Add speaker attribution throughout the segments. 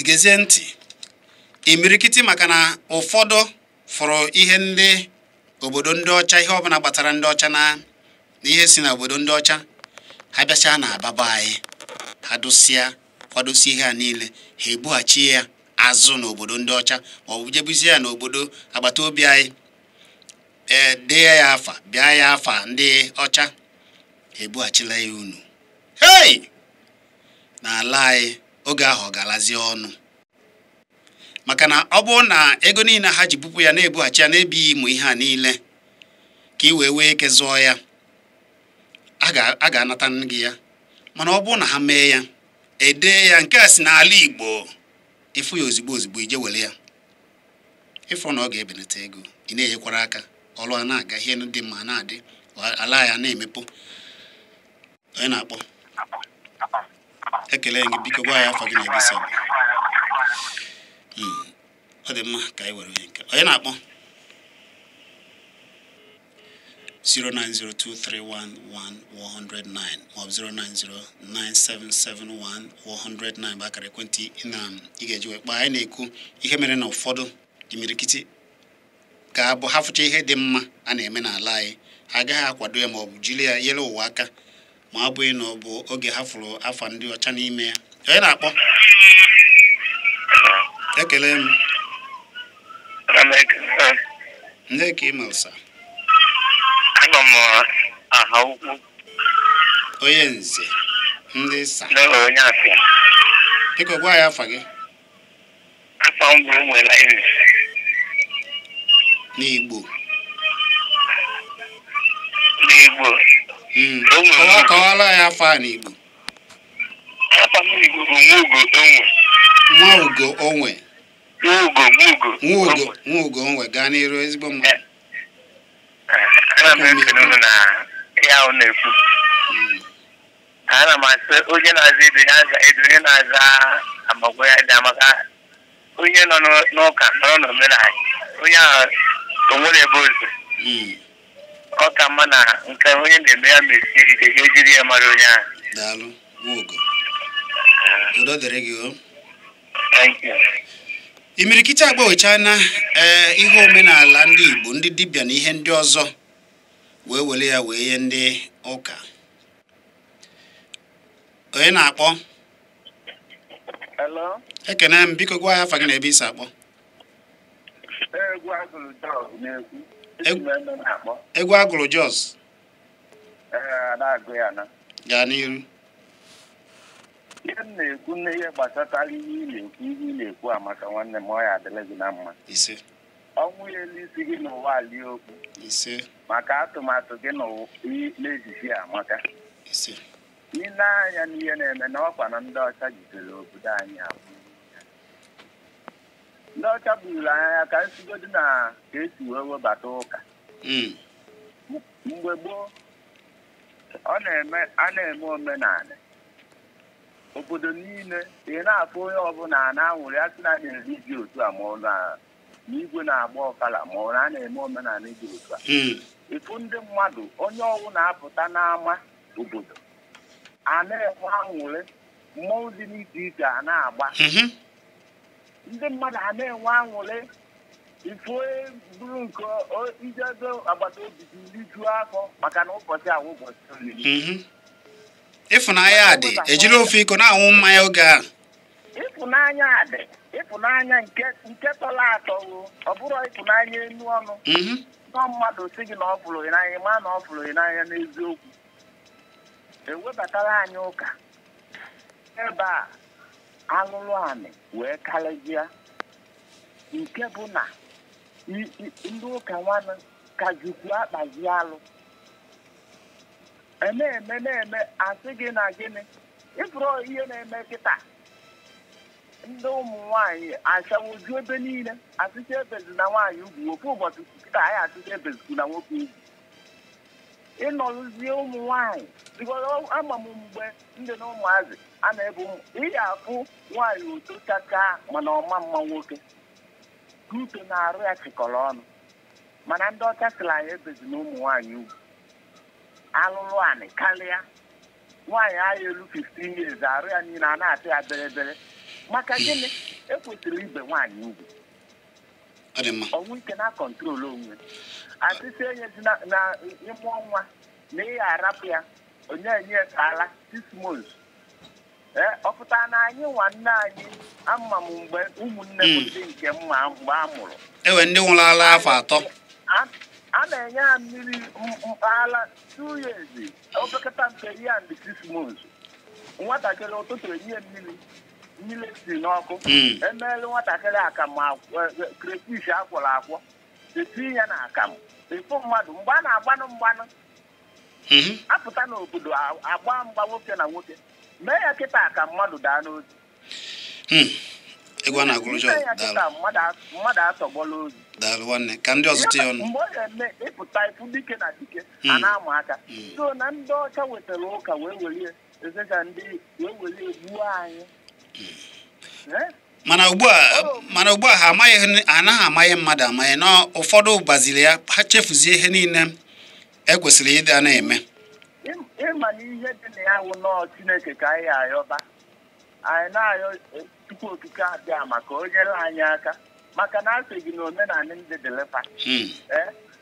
Speaker 1: Gezenti imirikiti maka na ụfọdụ fọrọ ihe ndị obodo ndị ọcha ihe ọbụla gbatara ndị ọcha na ihe si na obodo ndị ọcha ha bịacha na ababa anyị ha dosịa kwadosi ihe a niile ha ebughachi ya azụ n'obodo ndị ọcha ma ọ bụ jebuzi ya n'obodo agbata obi anyị dee ya afa bịa ya afa ndị ọcha ha ebughachila ya unu hey n'ala anyị oge ahụ ọ galazi ọnụ maka na ọ bụrụ na ego niile ha ji bupụ ya na-ebughachi ya na-ebighị ịmụ ihe a niile ka i wee ike zụọ ya a ga-anata gị ya mana ọ bụrụ na ha mee ya edee ya nke a si n'ala Igbo ịfụ ya ozigbo ije were ya ịfụ na ọ ga-ebelata ego ị na-enyekwara aka ọlụ a na-aga ihe dị mma na-adị ala ya na-emepe onye na-akpọ ekele gị biko gwa ya afọ gị na ebisa ọ dị mma ka anyị were onye nke onye na-akpọ 09023111109 maọbụ 09097711109 bụ akara ekwentị ị ga-eji wee kpaa. Anyị na-ekwu ihe mere na ụfọdụ imirikiti ga-abụ ha fụcha ihe dị mma a na-eme n'ala anyị ha agaghị akwado ya maọbụ jiri ya nyere ụwa aka ma ọ bụghị na ọ bụ oge ha fụrụ afa ndị ọcha n'ime ya. Onye na-akpọ ekele m ndị ka email sa
Speaker 2: anọ m aha ukwu
Speaker 1: onye nze ndị sa
Speaker 2: onye afịa
Speaker 1: biko gwa ya afa gị.
Speaker 2: Afa m bụ nwere
Speaker 1: n'Igbo kọwara ya afa n'Igbo.
Speaker 2: Afa m n'Igbo bụ Nwaugo Onwe.
Speaker 1: Nwaugo Onwe gaa n'iru ezigbo mmadụ.
Speaker 2: Ana m ekele unu na ya ahụ na-ekwu. Ana m asị onye na-aza edo ya aza edo, onye na-aza amagwa ya dị amaka. Onye nọ n'ụka nọrọ n'omenala onye ahụ o nwere ebe ozu. Ọ ka mma na nke onye na-eme ya mesie ike ka ejiri ya mara onye ahụ.
Speaker 1: Daalụ Nwaugo. Udo dịrị gị o.
Speaker 2: Thank you.
Speaker 1: Imirikiti agbanwecha na ihe omenala ndị Igbo ndị dibịa na ihe ndị ọzọ wee were ya wee nye ndị ụka. Onye na-akpọ?
Speaker 2: Hello?
Speaker 1: Ekene m biko gwa ya afa gị na ebe isi akpọ. Egwu agụrụ Jos. Gaa n'iru.
Speaker 2: Ihe m na-ekwu n'ihe gbasatara ihe ị na-ekwu amaka nwanne m ọ ya adịla gị na mma.
Speaker 1: Ise.
Speaker 2: Ọnwụ ya elu isi gị n'ụwa ali okwu.
Speaker 1: Ise.
Speaker 2: Maka atụmatụ gị n'ejisi amaka.
Speaker 1: Ise.
Speaker 2: N'ile anya n'ihe na-eme na ọkwa na ndị ọcha jidere obodo anyị abụ. Ndị ọcha bururu anya ka nsigodu na ka esi wee webata ụka. Mgbe gboo a na-eme omenala. Obodo niile ị na-afụ onye ọbụla na-anwụrụ ya sị na na-eri ji otu a ma ọ na igwe na-agba ọkala ma ọ na-eme omenala dị otu a. Ịfụ ndị mmadụ onye ọwụ na-apụta n'ama obodo a na-enwe anwụrị, mmọnwụ dị n'iche iche a na-agba, ndị mmadụ a na-enwe anwụrị. Ifo bụrụ nke ijedo agbata obi gị rijuo afọ maka na ụbọchị ahụ ụbọchị oriri.
Speaker 1: Ịfụnanya dị ejiri ofe iko na-anwụ mmanya oge a.
Speaker 2: Ịfụnanya dị, ịfụnanya nke tọrọ atọ ọ bụrụ ịfụnanya enu ọnụ. Nọ mmadụ sị gị na ọ fụrụ gị n'anya ma na ọ fụrụ gị n'anya n'eziokwu. Ewebatara anyị ụka ebe a alụlụ anị wee karịa nke bụ na ndị ụka nwanne ka jikwa akpazi alụ na-eme asị gị na gịnị ịfụrụ ihe na-eme kịta. Ndị ụmụ nwaanyị achawoju ebe niile asịsị ebezi na nwaanyị ugwu ofu ụbọchị kịta anyị asịsị ebezi na nwoke ugwu ịnọrụzie ụmụ nwaanyị ama m mgbe ndị na ụmụazị a na-ebu ihe afụ nwaanyị oto chacha mana ọma mma nwoke uto na-arụ ya chịkọrọ ọnụ mana ndị ọcha sịrị anyị ebezi na ụmụ nwaanyị ugwu. alụlụ anị karịa nwaanyị ahụ elu 15 years arụ ya niile a na-atụ ya berebere maka gịnị ekwesịrị ibe nwaanyị ugwu ọnwụ ike na kọntrol onwe asịsị enyezi na ịmụ nwa na ihe arapụ ya onye enye ka ala 6 months ọ pụtara na anyị nwanne anyị ama m mgbe ụmụnne m ndị nke mma mgbe a mụrụ
Speaker 1: ewe ndị nwụrụ ala afọ 3
Speaker 2: a na-enye ha mmiri ala 2 years opekata mpe ya and 6 months nwatakịrị ụtụtụ enye mmiri si n'ọkụ emeela nwatakịrị akamụ crayfish akwọrọ akwọ etinye ya na akamụ ịfụ mmadụ mgbe a na-agbanụ mgbanụ apụta n'obodo agba mgba nwoke na nwoke mee ya kịta ka mmadụ daa n'ozi
Speaker 1: egwu na-agụrụ jọ
Speaker 2: mmadụ atọgbọla ozi
Speaker 1: daalụ nwanne ka ndị ọzọ tie ọnụ
Speaker 2: mgbe ọ ga-eme ịpụta ịfụ dike na dike a na-ama aka so na ndị ọcha wetara ụka wee welie ezeka ndị wee welie gbuo anyị
Speaker 1: mana ugbu a ha anaghị amaghị mmadụ amaghị na ụfọdụ gbaziri ya ha chefuzie ihe niile ekwesịrị ịdị a na-eme
Speaker 2: ịma na ihe dị na ya wụ nọọ Chineke ka anyị ayọba anyị na-ayọ Chukwu okike abịa maka o nyere anyị aka maka na asị gị na omenala ndị dịlefa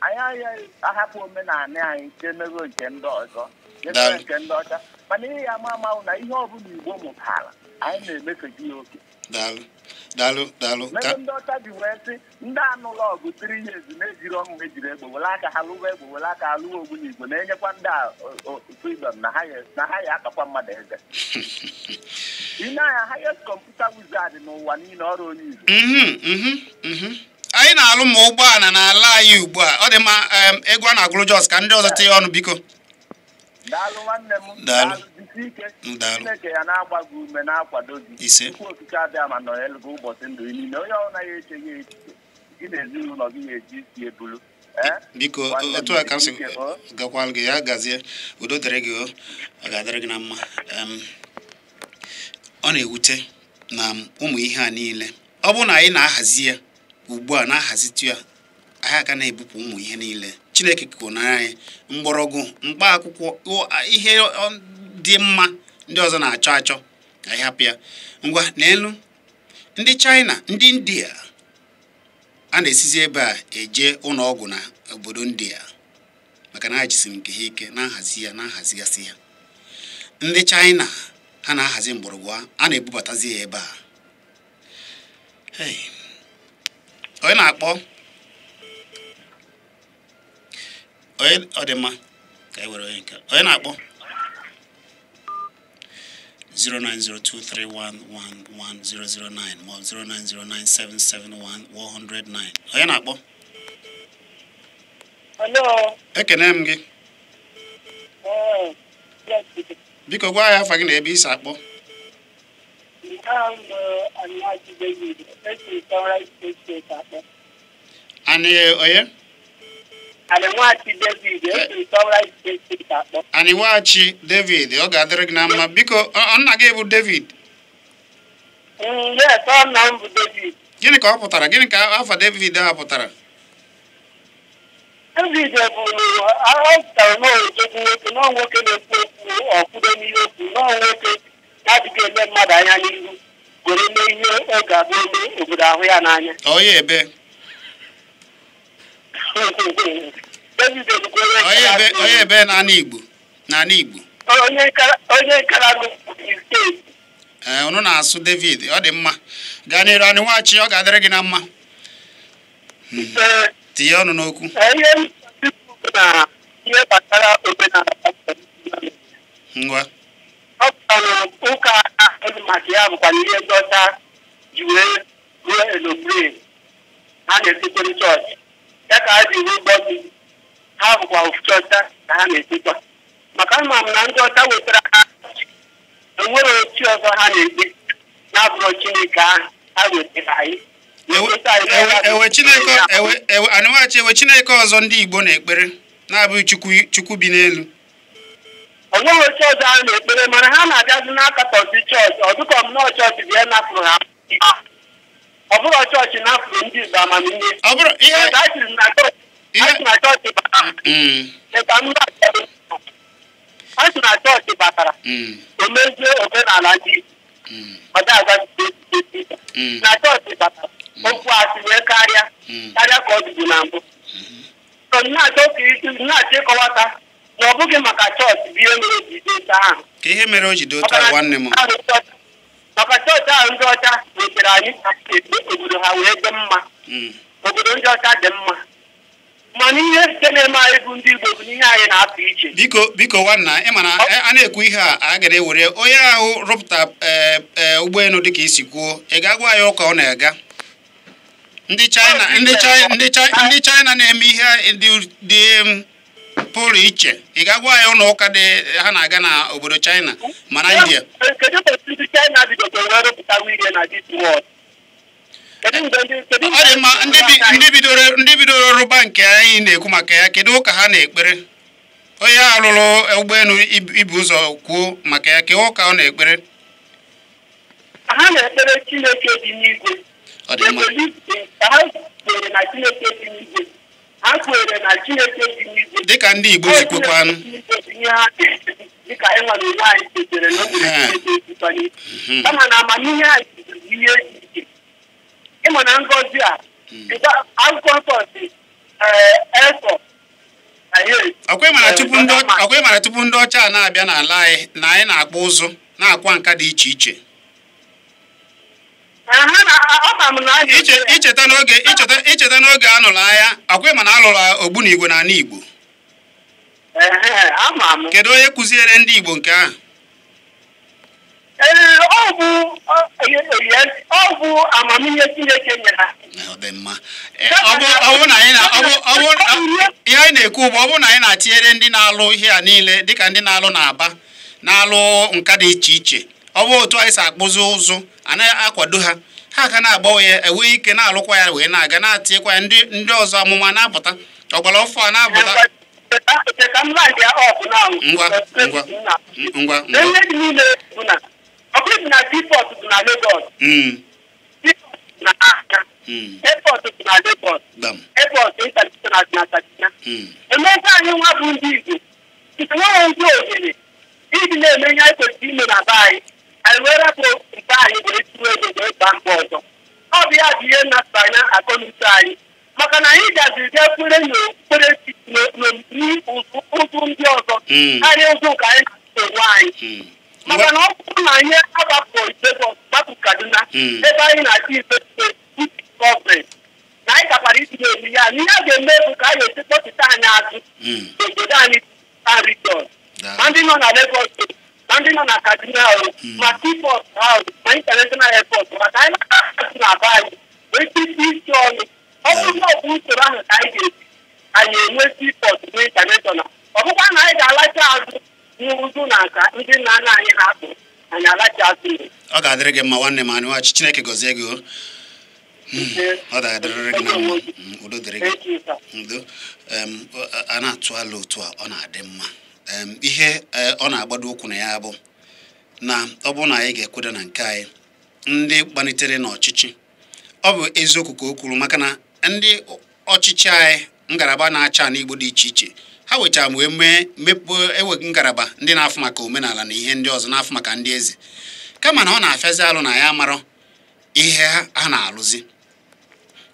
Speaker 2: anyị agaghị ahapụ omenala anyị chemego nke ndị ọzọ chemego nke ndị ọcha mana ihe ya ama amahụ na ihe ọbụla Igbo mụtara anyị na-emefeji ya oke
Speaker 1: daalụ
Speaker 2: mebe ndị ọcha ji wee sị ndị anụlọ ọgụ 3 years na-ejiri ọṅụ ejiri egbe were aka ha lụwa egbe were aka ha lụwa ogbunigwe na-enyekwa ndị freedom na ha ya akakwa mmadụ eze ine anya highest computer wizard n'ụwa niile ọrụ onye Igbo
Speaker 1: anyị na-alụ ma ụgbọala n'ala anyị ugbu a ọ dị mma egwu a na-agụrụ Jos ka ndị ọzọ tinye ọnụ biko
Speaker 2: daalụ nwanne m daalụ jisi ike Chineke ya na-agba gị ume na-akwado gị Chukwu okike abịa ma nọ elu gị ụbọchị ndụ gị niile onye ọbụla ya echeghị echiche gị na ezinụlọ gị ga-eji isi ebulu
Speaker 1: biko otu a ka m si gakwalụ gị ya gazie udo dịrị gị ọ ga-adịrị gị na mma ọ na-ewute na ụmụ ihe a niile ọ bụrụ na anyị na-ahazi ya ugbu a na-ahazitu ya anyị aka na-ebupụ ụmụ ihe niile Chineke kwụnara anyị mgbọrọgwụ mkpa akwụkwọ ihe dị mma ndị ọzọ na-achọ achọ ka anyị hapụ ya ngwa n'elu ndị China ndị India a na-esizi ebe a eje ụlọ ọgwụ na obodo India maka na ha jisiri nke ha ike na-ahazi ya na-ahazigasị ya ndị China ha na-ahazi mgbọrọgwụ a na-ebubatazi ya ebe a onye na-akpọ onye ọ dị mma ka anyị were onye nke onye na-akpọ 09023111009 ma 09097711009 onye na-akpọ ekene m gị biko gwa ya afa gị na ebe isi akpọ onye Aniwachi David ọ ga-adịrị gị na mma biko nna gị bụ David gịnị ka ọ pụtara gịnị ka afọ David a pụtara
Speaker 3: David bụ nwoke na-ekwu okwu ọkwụdo n'ihe okwu nwoke na-adịghị ele mmadụ anya n'ihu were mee ihe ọ ga-abụ eme obodo ahụ ya n'anya
Speaker 1: onye ebe onye ebe n'ala Igbo onye
Speaker 3: nkara steeti
Speaker 1: unu na-asụ David ọ dị mma gaa n'iru Aniwachi ọ ga-adịrị gị na mma tinye ọnụ n'okwu
Speaker 3: ihe gbasara omenala
Speaker 1: ngwa
Speaker 3: ọ bụrụ ụka maka ya bụkwa ihe ndị ọcha ji wee ruo elobre ha na-etekwere chọọchị ya ka ha ji ruo ụgbọ mmiri ha bụkwa ofufe ọcha ka ha na-etekwa maka ama m na ndị ọcha wetara ha enwere ochi ọzọ ha na-ekpe na-abụrụ Chineke ahụ ha wetara anyị
Speaker 1: Aniwachi ewe Chineke ọzọ ndị Igbo na-ekpere na-abụghị Chukwu bi n'elu
Speaker 3: onweghị oche ọzọ ahụ na-ekpere mana ha na-abịazi n'akatọzi chọọchị ọdụkọ m nọọ chọọchị bịa napụrụ ha ọ bụrụ chọọchị napụrụ ndị Igbo amamihe
Speaker 1: ọ bụrụ ihe
Speaker 3: na chọọchị o mezie omenala ndị ọ ga-agwa na chọọchị bata okwu asị wee karịa ka ọ dịbu na mbụ na-achọ ịkọwata na ọ bụghị maka chọọchị bụ ihe mere o ji dị ahụ
Speaker 1: ka ihe mere o ji dị otu a nwanne m
Speaker 3: maka chọọchị ahụ ndị ọcha wetere anyị obodo ha wee dị mma obodo ndị ọcha dị mma mana ihe site na-eme anyị bụ ndị Igbo bụ n'ihe anyị na-apụ iche
Speaker 1: biko nwanna ị ma na a na-ekwu ihe a gara ewere onye ahụ rụpụta ụgbọelu dịka isi kwuo ị ga-agwa anyị ụka ọ na-aga ndị China na-eme ihe dị pụrụ iche ị ga-agwa anyị ụlọ ụka dị ha na-aga na obodo China ma na India ọ dị mma ndị bidoro rụba nke anyị na-ekwu maka ya kedu ụka ha na-ekpere onye a rụrụ ụgbọelu ibu ụzọ kwuo maka ya kedu ụka ọ na-ekpere
Speaker 3: ha na-ekpere Chineke dị n'igwe
Speaker 1: ọ dị mma
Speaker 3: ha kwere na Chineke dị n'igwe ha kwere na Chineke dị n'igwe
Speaker 1: dịka ndị Igbo si kwekwanụ
Speaker 3: dịka anyị nwere onwe anyị kwetere na oge kama na amamihe anyị ihe iche ịma na ngọzi a akwụkwọ nsọ si eso
Speaker 1: ọkwa mara tupu ndị ọcha na-abịa n'ala anyị na anyị na-akpụ ụzụ na-akwa nka dị iche iche icheta n'oge a nụrụ agha ọkwa ma na alụrụ ogbunigwe n'ala Igbo kedu onye kụziere ndị Igbo nke ahụ
Speaker 3: ọ bụ amamihe Chineke nyere
Speaker 1: ọ dị mma ihe anyị na-ekwu bụ ọ bụrụ na anyị na-atinyere ndị na-alụ ihe a niile dịka ndị na-alụ n'Aba na-alụ nka dị iche iche ọ bụ otu anyị si akpụzi ụzụ anaghị akwado ha ka na-agbanwe ya enweghị ike na-alụkwa ya wee na-aga na-atinyekwa ya ndị ọzọ amụma na-apụta ọgbara ọfọ a na-apụta ngwa
Speaker 3: na Seaport dị na Lagos na Accra Airport dị na Lagos Airport International dị na Kaduna emeka anyị nwa bụ ndị Igbo nweghị ndị ohere iji na-eme ihe anyị kwesịrị ime na be anyị wee rapụ mgbe anyị wee tinye ego wee baa mba ọzọ ọ bụ ya bụ ihe na-atụ anya akọnuche anyị maka na anyị gaziri je kwere n'okpukpere ụzụ ndị ọzọ karịa ụzụ nke anyị na-ewu anyị maka na ọ bụrụ na anyị agbapụ Lagos gbapụ Kaduna ebe anyị na-achọ ife gọọmenti na anyị gakwara itinye elu ya na ihe a ga-eme bụ ka anyị esi kpọpụta anyị azụ n'obodo anyị region ma ndị nọ na Lagos ma ndị nọ na Kaduna ma Seaport ma international airport maka anyị na-asị na aba anyị wee titi isi ọnụ ọ bụrụ na ọ bụ usoro ahụ ka anyị ga-esi anyị enwe Seaport na international ọ bụkwa na anyị ga-alacha azụ n'ụzụ na nka ndị nna nna anyị ha-akpụ anyị alacha azụ
Speaker 1: ọ ga-adịrị gị mma nwanne m anụwachi Chineke gọzie gị ọ ga-adịrịrị gị na mma udo dịrị gị udo a na-atụ ala otu a ọ na-adị mma ihe ọ na-agbado ụkwụ na ya bụ na ọ bụrụ na anyị ga-ekwedo na nke anyị ndị gbanitere n'ọchịchị ọ bụ eziokwu ka o kwuru maka na ndị ọchịchị anyị ngalaba na-acha n'Igbo dị iche iche ha wechara wee eweghị ngalaba ndị na-afụ maka omenala na ihe ndị ọzọ na-afụ maka ndị eze kama na ọ na-afịazi alụ na ya mara ihe ha na-alụzi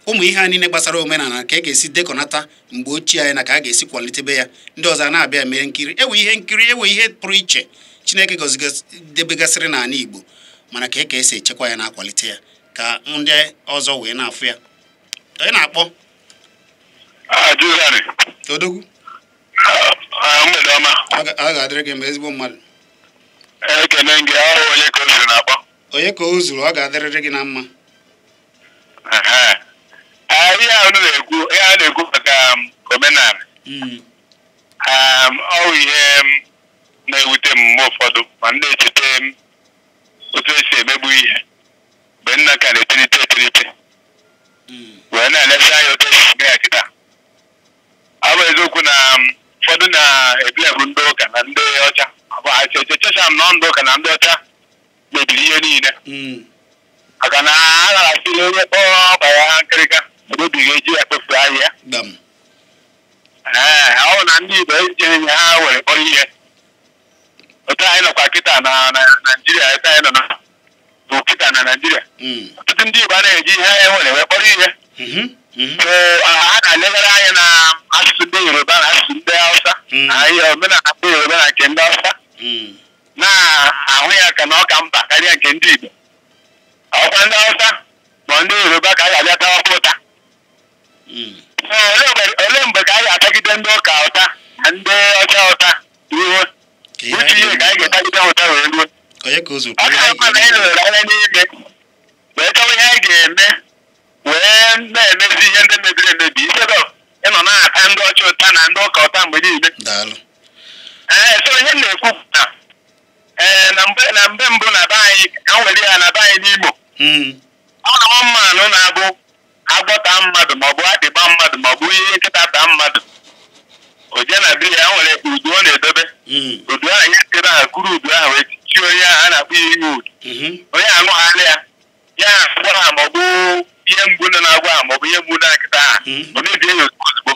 Speaker 1: ụmụ ihe a niile gbasara omenala ka a ga-esi dekọnata mgbe ochie anyị na ka a ga-esi kwalitebe ya ndị ọzọ na-abịa mee nkiri ewe ihe pụrụ iche Chineke debegasịrị n'ala Igbo mana ka esi echekwa ya na-akwalite ya ka ndị ọzọ wee na-afụ ya onye na-akpọ Odogwu a ga-adịrị gị mgbe ezigbo mmadụ onye ka o zuru ọ ga-adịrịrị gị na mma
Speaker 4: ihe a na-ekwu maka omenala ọ ihe na-ewute m mgbe ụfọdụ ma ndị echeta m otu esi emegbu ihe mgbe nna ka na-etolite wee na-elesa anya otu esi mee ya kịta ọ bụ eziokwu na ụfọdụ na-ebilebu ndị ụka na ndị ọcha echecha m na ndị ụka na ndị ọcha mebiri ihe niile maka na a na-asịrị onye kpọrọ ọkpa ya nkịrịka obi ga-eji ya kpefu ahịa ọ bụ na ndị Igbo eji enye ha were kpọrọ ihe otu anyị nọkwa kịta na Naịjirịa ebe anyị nọ na bụ kịta na Naịjirịa ọtụtụ ndị Igbo na-eji ihe anyị nwere wee kpọrọ ihe ha na-elegara anya na asụsụ ndị Yoruba na asụsụ ndị Hausa anyị omenala ndị Yoruba na nke ndị Hausa na-ahụ ya ka na ọ ka mkpa karịa nke ndị Igbo ọkwa ndị Hausa ma ndị Yoruba ka a ga-abịa tawakwa ụta olee mgbe ka a ga-atagide ndị ụka ụta na ndị ọcha ụta ruo uche ihe ka anyị ga-etagide ụta wee ruo ọ ga-akwa na anyị lere anya n'ime wee chọwa ihe anyị ga-eme wee na-emezi ihe ndị mebiri emebi isebe ịnọ na-ata ndị ọcha ụta na ndị ụka ụta mgbe niile so ihe m na-ekwu na mgbe mbụ na be anyị ka m were ya na be anyị n'Imo ọ na mmanụ na-abụ agbọta mmadụ maọbụ adịgba mmadụ maọbụ ihe nkịta taa mmadụ oje na be ya nwere udu ọ na-edobe udu ahụ ya nkebe ahụ kuru udu ahụ wee chi onye ahụ a na-akpọ ihe udu onye aṅụgharị ya agwọ ha maọbụ ihe mgbu na-agwa ha maọbụ ihe mgbu na nkịta ha ọ mebie ya ozugbo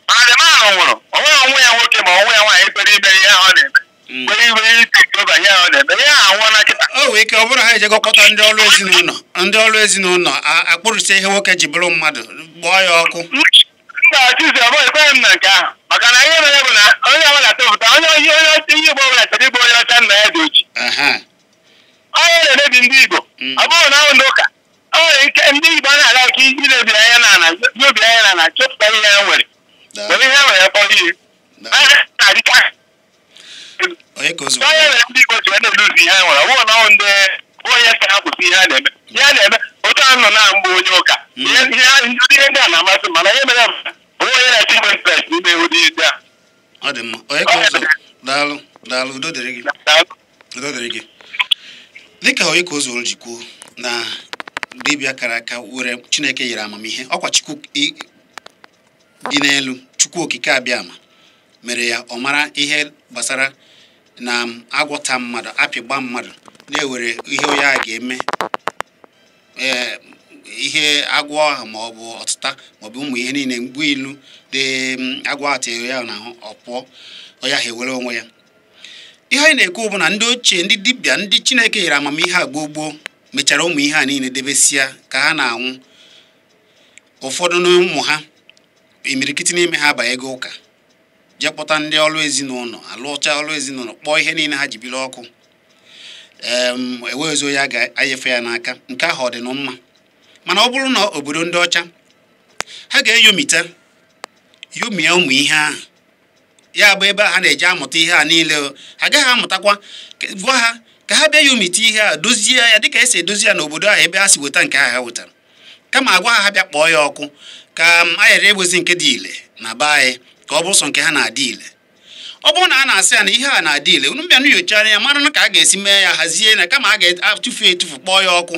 Speaker 4: madịm ahụ nwụrụ onwe onwe ya nwoke ma onwe ya nwaanyị kwere ime ihe ahụ ọ na-eme kwere iwe ike itoba ihe ahụ ọ na-eme ihe ahụ nwụọ na nkịta
Speaker 1: o nwere ike ọ bụrụ ha ejegọkọta ndị ọrụ ezinụlọ akpụrụsị ihe nwoke ji bụrụ mmadụ gbaa ya ọkụ
Speaker 4: mba Chizzy ọ bụghị ekweghị m na nke ahụ maka na ihe mere bụ na onye ọbụla ga-atọpụta onye ihe Igbo ọbụla chọrọ ịbụ onye ọcha nna ya dị oji onye na-emebi ndị Igbo ọ bụrụ na ahụ ndị ụka o nwere ike ndị Igbo na-ala ike ilebi anya na chọpụta ihe ha nwere were ihe ha nwere kpọrọ ihe na-adịcha onye nwere ndị Igbo ji na-eluzi ihe ha nwere ọ bụrụ na ọhụ ndị onye ka ha kwụsị ihe ha na-eme otu ahụ nọ na mgbe onye ụka ihe ndị a na-amasị mana ihe mere onye onye na-eti igwe interest n'ime ụdị ndị a
Speaker 1: ọ dị mma onye ka ụzọ daalụ udo dịrị gị dịka onye ka ụzọ ji kwuo na dibịa kara aka were Chineke nyere amamihe ọkwa Chukwu dị n'elu Chukwu okike abịama mere ya ọ mara ihe gbasara na agwọta mmadụ apịgba mmadụ na-ewere ihe onye a ga-eme ihe agwọ ahụ maọbụ ọtụta maọbụ ụmụ ihe niile mgbu ilu dị agwọ atịghị ya n'ahụ ọpụọ onye ahụ ewere onwe ya ihe anyị na-ekwu bụ na ndị ochie ndị dibịa ndị Chineke nyere amamihe a gboo mechara ụmụ ihe a niile debesịa ka ha na-anwụ ụfọdụ n'ụmụ ha imirikiti n'ime ha banye ego ụka jee kpọta ndị ọrụ ezinụlọ alụcha ọrụ ezinụlọ kpọọ ihe niile ha ji biri ọkụ ewezi onye a ga-anyefe ya n'aka nke ahụ ọ dị na mma mana ọ bụrụ na obodo ndị ọcha ha ga-eyomie ụmụ ihe ahụ ya bụ ebe ha na-eji amụta ihe a niile ha gaghị amụtakwa gwa ha ka ha bịa yomite ihe a dozie ya dịka esi edozi ya n'obodo ahụ ebe ha si weta nke ahụ ha wetara kama agwa ha bịa kpọọ ya ọkụ ka a ghara egbezi nke dị ile na be anyị ka ọ bụ sọ nke ha na-adị ile ọ bụrụ na a na-asị ya na ihe a na-adị ile unu bịa nyochara ya mara na ka a ga-esi mee ya hazie na kama a ga-atụfu etufu kpọọ ya ọkụ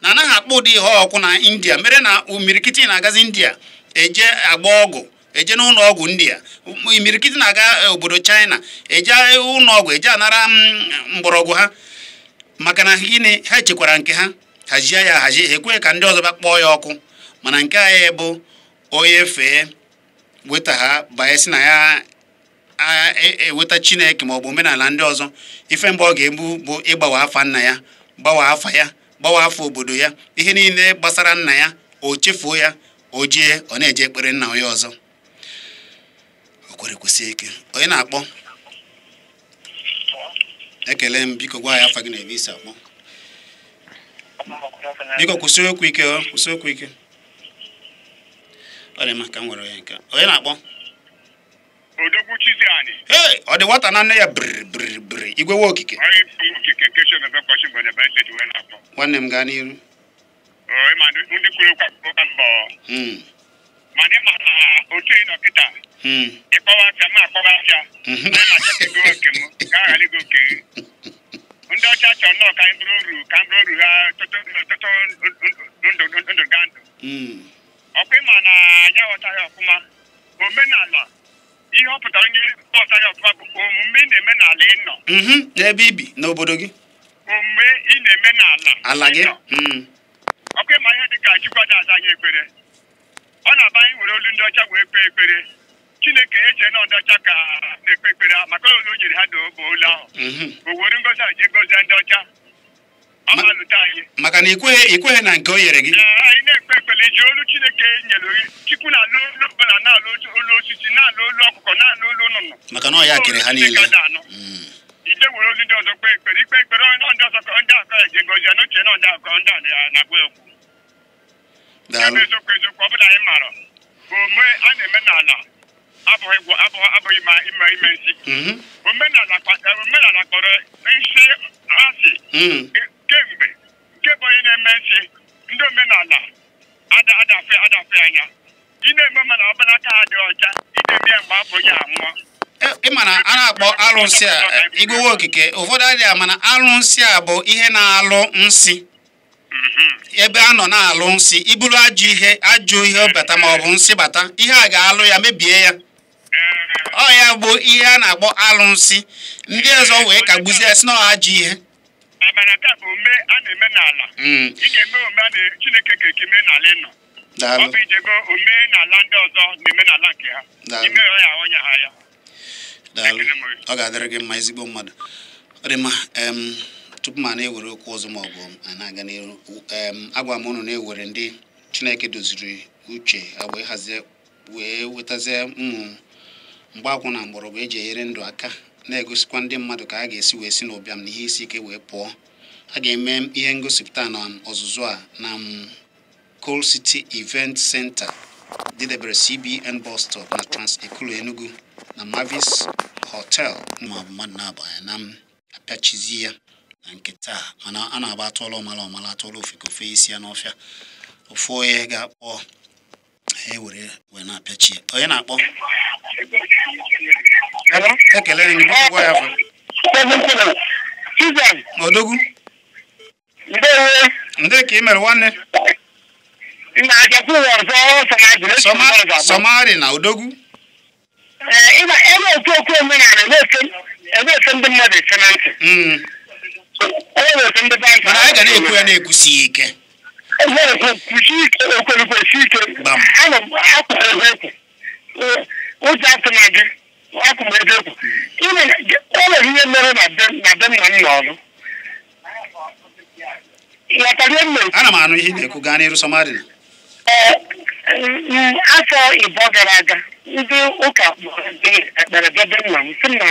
Speaker 1: na anaghị akpọ ụdị ihe ọkụ na India mere na imirikiti na-agazi India eje agba ọgwụ eje n'ụlọ ọgwụ India imirikiti na-aga obodo China eje ụlọ ọgwụ eje anara mgbọrọgwụ ha maka na gịnị ha echekwara nke ha hazie ya hazie ekwe ka ndị ọzọ bịa kpọọ ya ọkụ mana nke anyị bụ onye fee weta ha banye si na ya eweta Chineke maọbụ omenala ndị ọzọ ife mgbe ọ ga-egbu bụ ịgbawa afa nna ya gbawa afa ya gbawa afọ obodo ya ihe niile gbasara nna ya o chefuo ya o jee ọ na-eje ekpere nna onye ọzọ o kwere kwụsị ike onye na-akpọ ekele m biko gwa ya afa gị na ebe isi akpọ biko kwụsị okwu ike ọ dị maka m nwere onye nke onye na-akpọ
Speaker 4: Odogwu Chizzy anyị
Speaker 1: ọ dị nwata na nne ya brr igwe nwa okike nwanne m gaa n'iru
Speaker 4: ndị kwuru ụka mbọ mana ịma na otu ị nọ kịta ịkpọwa afịa ma akpọwa afịa na-achọkego oke m ka a ghara igo oke ndị ọcha chọrọ nnọọ ka anyị bụrụ uru ha tụtụ ndụ ga ndụ ọkwa ịma na ya ghọtaghị ọfụma omenala ihe ọ pụtara onye ọtaghị ọfụma bụ omume ị na-eme n'ala ị nọ
Speaker 1: n'ebe ibi n'obodo gị
Speaker 4: omume ị na-eme
Speaker 1: ala gị
Speaker 4: ọkwa ịma ihe dị ka Chukwu aza anyị ekpere ọ na-aba anyị were olu ndị ọcha wee kpee ekpere Chineke eche na ndị ọcha ka na-ekpe ekpere maka olu o nyere ya do bola owori ngozi aje gozi ndị ọcha amalụta anyị
Speaker 1: maka na ikweghị na nke o nyere gị
Speaker 4: anyị na-ekpe ekpere iji olu Chineke nyere Chukwu na-alụ olu ọbụla na-alụ olu osisi na-alụ olu ọkụkọ na-alụ olu nnụnụ
Speaker 1: maka na ọ ya kere ha niile
Speaker 4: ije were ozi ndị ọzọ kpee ekpere ikpe ekpere ndị ọzọ ndị akọ ya je gozi ya n'oche na ndị akọ ndị a na-agwa egwu eziokwu ọ bụla anyị maara ome a na-eme n'ala abụghị ime nsi omenala kpọrọ nsi asị kemgbe nke bụ onye na-eme nsi ndị omenala adafe anya ị na-eme mana ọ bụla aka ha dị ọcha ị na-eme ya mgbe afọ onye anwụọ
Speaker 1: ịma na a na-akpọ alụnsị a igwewe okike ụfọdụ adịghị mana alụnsị a bụ ihe na-alụ nsị ebe a nọ na-alụ nsị iburu ajụ ihe bata ma ọ bụ nsị bata ihe a ga-alụ ya mebie ya ọ ya bụ ihe a na-akpọ alụnsị ndị ọzọ wee kagbuzie si na ajụ ihe
Speaker 4: mana taa bụ ome a na-eme n'ala ị ga-eme ome a Chineke ga-ekeme n'ala nọ ọ bụ ijego ome n'ala ndị ọzọ na-eme n'ala nke ha ime ya onye ha ya
Speaker 1: ọ ga-adịrị gị mma ezigbo mmadụ ọ dị mma tupu ma na-ewere okwu ọzọ ma ọ bụ na-aga n'ihu agwa m unu na-ewere ndị Chineke doziri uche wee hazie wee wetazie ụmụ mgbakwụ na mgbọrọgwụ eji enyere ndụ aka na-egosikwa ndị mmadụ ka a ga-esi wee si n'ụbịam na ihe isi ike wee pụọ a ga-eme ihe ngosipụta na ọzụzụ a na Coal City Event Center didebere CBN bus stop na Trans-Ekulu Enugu na Mavis Hotel ma mmadụ na-abanye na apịa Chizzy ya na nke taa mana a na-agba atụọla ọmala atụọla ofekofe isi ya n'ọfịa ofu onye ga-akpọ were na-apịachi ya onye na-akpọ ekele gị gwa ya odogwu ndị ka ị mere nwanne Somali na odogwu mana anyị ga na-ekwu ya na-ekwusi ike ana m anụ ihe na-ekwu gaa n'iru Somali
Speaker 3: afọ ịbọ gara aga ndị ụka ekpere bebe nna m sị na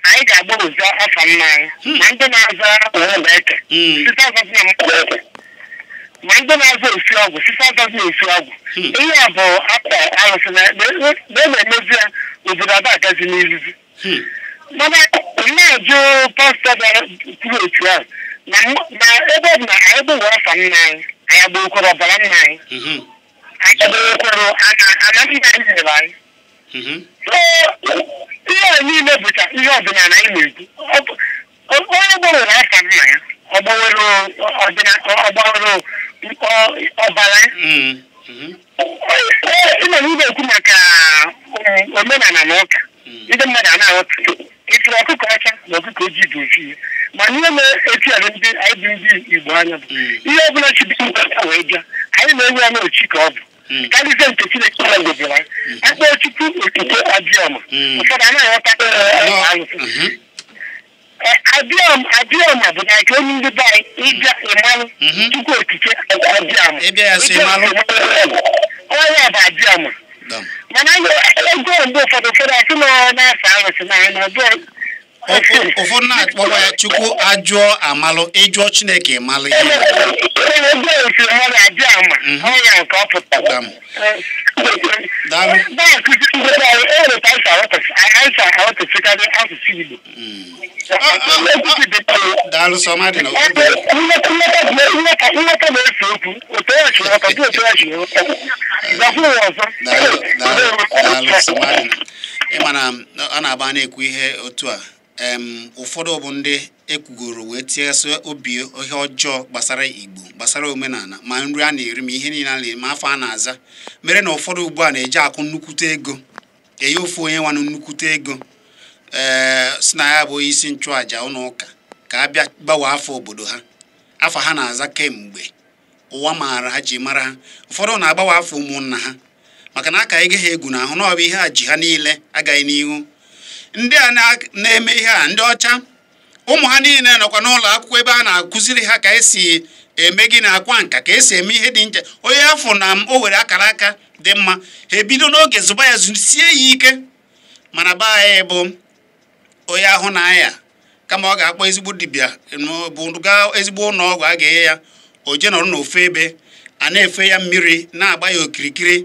Speaker 3: anyị ga-agbagwozi afa nna anyị ma ndị na-aza eke ma ndị na-aza osi ọgwụ na osi ọgwụ ihe a bụ akwa arụsị na-emezi ya obodo ada agazi n'izizi mana na-ajụ pastọ kwuru otu ahụ na ebe ọ bụ na anyị gbanwe afa nna anyị anyị agbakwara ọbara nna anyị anyị agbakwara ana nna anyị nyere anyị ihe a niile bụcha ihe ọdịnala anyị na-ekwu onye gbanwere afa nna ya ọ gbanwere ọbara ịnọ n'ibe ekwu maka omenala na ụka ndị mmadụ a na-aghọta ịtụrụ ọkụkọ ọcha na ọkụkọ ojii bụ ofu ihe mana ihe na-etinyere ndị anyị bụ ndị Igbo anya bụ ihe ọ bụla chibi wee bịa anyị na-enye ya n'ochi ka ọ bụ karịsịa nke Chineke gwebere anyị akpọ Chukwu okike Abịọma ụfọdụ a na-aghọta alụsị Abịọma bụ na nke onye ndị be anyị ịbịa ịmalụ Chukwu okike Abịọma onye bụ Abịọma mana ego mgbe ụfọdụ asị na-asa arụsị na
Speaker 1: ụfọdụ na-akpọkwa ya Chukwu ajụọ amalụ ịjụọ Chineke malụ ihe daalụ Somali na daalụ Somali ịma na a na-agba na-ekwu ihe otu a ụfọdụ bụ ndị ekwugoro wee tinyesị obi ihe ọjọọ gbasara Igbo gbasara omenala ma nri a na-eri ma ihe niile a na-eri ma afọ a na-aza mere na ụfọdụ ugbu a na-eji akụ nnukwute ego enye ofu onye nwanụ nnukwute ego si na ya bụ isi nchụaja ụlọ ụka ka a bịa gbawa afọ obodo ha afọ ha na-aza kemgbe ụwa maara ha ji mara ha ụfọdụ na-agbawa afọ ụmụnna ha maka na aka egeghị egwu na ahụ na ọ bụ ihe a ji ha niile agaghị n'ihu ndị a na-eme ihe a ndị ọcha ụmụ ha niile nọkwa n'ụlọ akwụkwọ ebe a na-akụziri ha ka esi eme gị na akwa nka ka esi eme ihe dị nche onye afọ na o were akara aka dị mma ha ebido n'oge zụba ya sie ya ike mana be anyị bụ onye ahụ na aya kama ọ ga-akpọ ezigbo dibịa bụ gaa ezigbo ụlọ ọgwụ a ga-enye ya o je nọrọ n'ofe ebe a na-efe ya mmiri na-agba ya okirikiri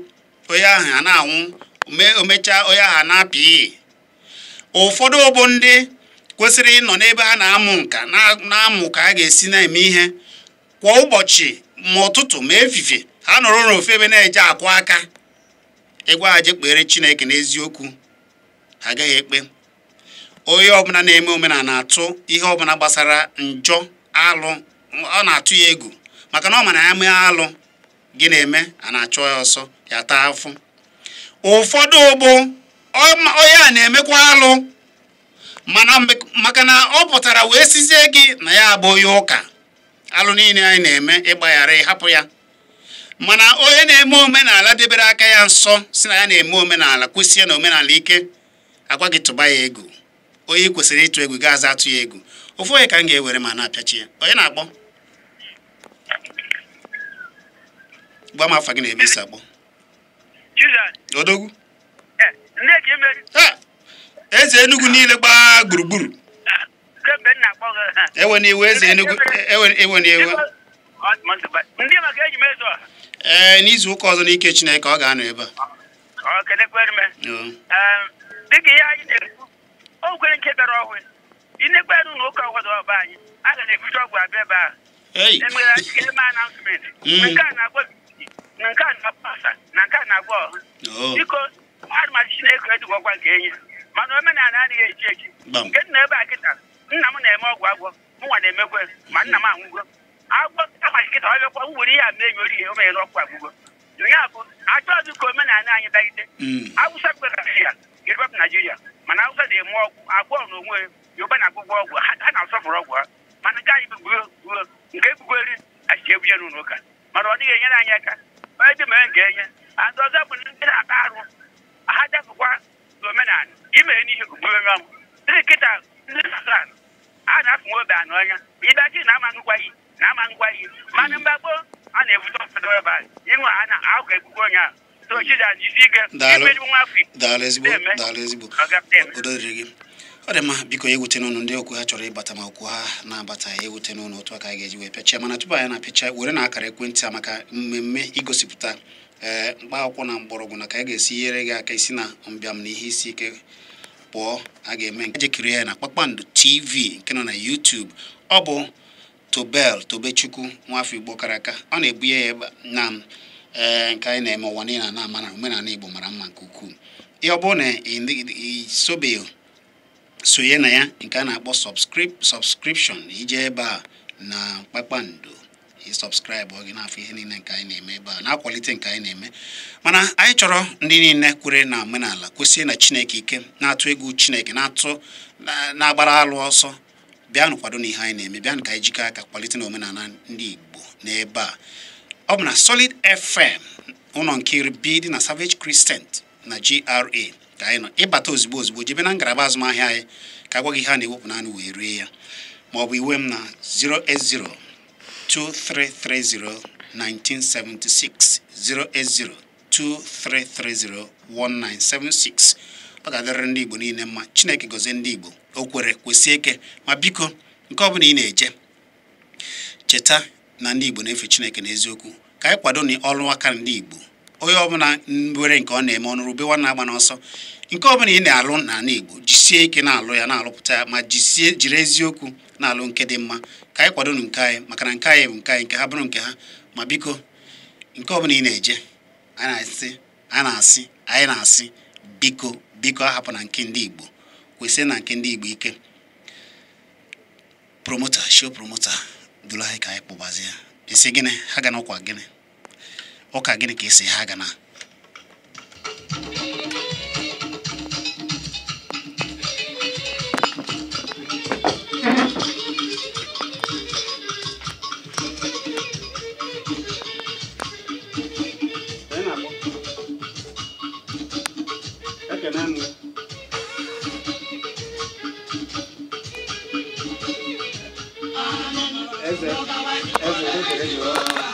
Speaker 1: onye ahụ a na-anwụ omechaa onye ahụ na-apị ụfọdụ bụ ndị kwesịrị ịnọ n'ebe ha na-amụ nka na-amụ ka ha ga-esi na-eme ihe kwa ụbọchị ma ụtụtụ ma efifie ha nọrọ n'ofe ebe na-eje akwụ aka ịgwa ha je kpere Chineke n'eziokwu ha agaghị ekpe onye ọbụla na-eme omenala na-atụ ihe ọbụla gbasara njọ alụ ọ na-atụ ya egwu maka na ọ ma na ya mee alụ gị na-eme a na-achọ ya ọsọ ya taa afụ ụfọdụ bụ onye a na-emekwa alụ mana maka na ọ pụtara wee sizie gị na ya bụ onye ụka alụ niile anyị na-eme ịgbaghara ịhapụ ya mana onye na-eme omenala debere aka ya nsọ si na ya na-eme omenala kwesịrị na omenala ike agwa gị tụba ya egwu onye kwesịrị ịtụ egwu ga-aza atụ ya egwu ofu onye ka m ga-ewere ma na-apịachi ya onye na-akpọ gwa m afa gị na-ebe isi akpọ odogwu eze Enugu niile gbaa gburugburu ewe n'iwe eze Enugu ewe n'iwe n'izu ụka ọzọ n'ike Chineke ọ ga-anọ ebe
Speaker 3: mana omenala anaghị echi echi nke nna ebe a kịta nna m na-eme ọgwụ agwọ mụnwa na-emekwe ma nna m anwụgo agwọ amaghị kịta ọbịakwa were ihe a mee nyori ihe o mere n'ọkụ agwụgo ya bụ achọghịzị ka omenala anyị dagide Awụsa kpekara ya ga-erubapụ Naijiria mana Awụsa na-eme ọgwụ agwọ n'onwe Yoruba na-agwụgwọ ọgwụ ha na-asọpụrụ ọgwụ ha mana nke anyị bụ nke ebugoeri achịcha ebunye n'ụlọ ụka mana ọ dịghị enyere anyị aka onye dị mere nke enye ndị ọzọ bụ ndị na-akpa arụ ha dapụkwa omenala imere n'ihe ugboro ọm ndị nkịta ndị Satan a na-afụ nwa obe anọ anya ịdachi na-amangwa iyi mana mgbe gboo a na-ebute ọfọdụ ebe a ịnwe ha na ahụ ka egbugbo onye ahụ tochida jisi ike imeri nwa afọ
Speaker 1: daalụ ezigbo udo dịrị gị ọ dị mma biko ewute n'ụnụ ndị okwu ha chọrọ ịbata ma okwu ha na-abata ewute n'ụnụ otu aka anyị ga-eji wee pịachia mana tupu anyị na-apịcha were na akara ekwentị a maka mmemme igosipụta mkpa akwụkwọ na mgbọrọgwụ na ka anyị ga-esi nyere gị aka isi na mbịam na ihe isi ike pụọ a ga-eme nke jekiri ya na Kpakpando TV nke nọ na YouTube ọ bụ Tobechukwu nwafọ Igbo kara aka ọ na-ebu ya na nke anyị na-eme ụwa niile na ama na omenala Igbo mara mma nke ukwuu ihe ọ bụrụ na isobeghị sonye na ya nke a na-akpọ subscription ije ebe a na Kpakpando subscribe ọ gị na-afụ ihe niile nke anyị na-eme ebe a na-akwalite nke anyị na-eme mana anyị chọrọ ndị niile kwere na omenala kwesịrị na Chineke ike na-atụ egwu Chineke na-agbara alụ ọsọ bịanụ kwado na ihe anyị na-eme bịanụ ka anyị jikọ aka kwalite na omenala ndị Igbo n'ebe a ọ bụ na Solid FM ụlọ nke iri B dị na Savage Crescent na GRA ka anyị nọ ịbata ozugbo jebe na ngalaba azụmahịa anyị ka agwa gị ihe a na-ewepụ naanị wee rie ya maọbụ iwe m na 08023301976 08023301976 ọ ga-adịrịrị ndị Igbo niile mma Chineke gozie ndị Igbo o kwere kwesị eke ma biko nke ọbụla ị na-eje cheta na ndị Igbo na-efe Chineke n'eziokwu ka anyị kwado na ọrụ aka ndị Igbo onye ọbụla nwere nke ọ na-eme ọnụrụ be nwanne agba n'ọsọ nke ọbụla ị na-alụ n'ala Igbo jisie ike na-alụ ya na-alụpụta ya ma jiri eziokwu na-alụ nke dị mma ka anyị kwado nke anyị maka na nke anyị bụ nke anyị nke ha bụrụ nke ha ma biko nke ọbụla ị na-eje anyị na-asị biko ahapụ na nke ndị Igbo kwesị na nke ndị Igbo ike show promota dụrụ anyị ka anyị kpụbazi ya esi gịnị ha ga na ọkwa gịnị ụka gịnị ka esi ha ga na
Speaker 5: eze eze